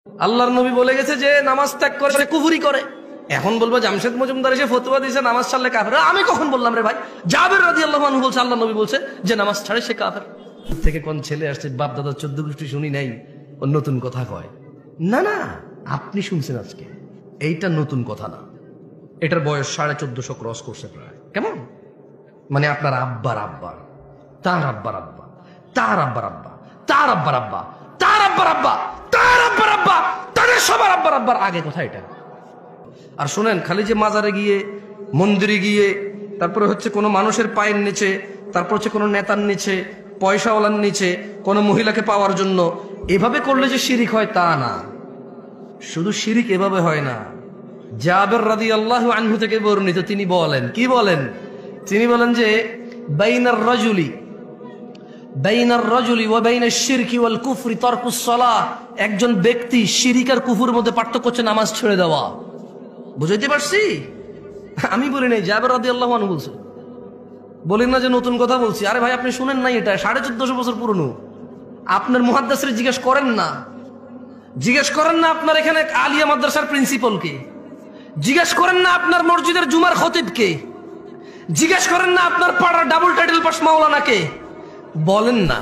আল্লাহর নবী বলে গেছে যে নামাজ ত্যাগ করে সে কুফরি করে। এখন বলবো জামশেদ মজুমদার এসে ফতোয়া দিয়েছে নামাজ ছাড়লে কাফের। আমি কখন বললাম রে ভাই? জাবের রাদিয়াল্লাহু আনহু বলছে আল্লাহ নবী বলছে যে নামাজ ছাড়ে সে কাফের। থেকে কোন ছেলে আসছে বাপ দাদা 14 গোষ্ঠী শুনি নাই, ও নতুন কথা কয়। না না, আপনি শুনছেন আজকে, এইটা নতুন কথা না। এটার বয়স 1450 ক্রস করছে প্রায়। কেমন মানে আপনার আব্বার আব্বা, তার আব্বার আব্বা, তার আব্বার আব্বা, তার আব্বার আব্বা, তার আব্বার আব্বা, তার আব্বার আব্বা, তাদের সবার আব্বার আব্বার আগে কথা এটা। আর শোনেন, খালি যে মাজারে গিয়ে মন্দিরে গিয়ে তারপরে হচ্ছে কোনো মানুষের পায়ের নিচে, তারপর হচ্ছে কোনো নেতার নিচে, পয়সাওয়ালার নিচে কোনো মহিলাকে পাওয়ার জন্য এভাবে করলে যে শিরিক হয় তা না। শুধু শিরিক এভাবে হয় না। জাবের রাদিয়াল্লাহু আনহু থেকে বর্ণিত, তিনি বলেন, কি বলেন? তিনি বলেন যে বাইনার রাজুলি ওয়া বাইনাশ শিরকি ওয়াল কুফরি তারকুস সালাহ। একজন ব্যক্তি শিরিক আর কুফরের মধ্যে পার্থক্য হচ্ছে নামাজ ছেড়ে দেওয়া। বুঝাইতে পারছি? আমি বলি নাই, জাবের রাদিয়াল্লাহু আনহু বলছে। বলেন না যে নতুন কথা বলছি। আরে ভাই আপনি শুনেন নাই, এটা 1450 বছর পুরনো। আপনার মুহাদ্দিসরে জিজ্ঞেস করেন না, জিজ্ঞেস করেন না আপনার এখানে আলিয়া মাদ্রাসার প্রিন্সিপালকে, জিজ্ঞেস করেন না আপনার মসজিদের জুমার খতিবকে, জিজ্ঞেস করেন না আপনার পাড়ার ডাবল টাইটেল পাস মাওলানাকে। বলেন না।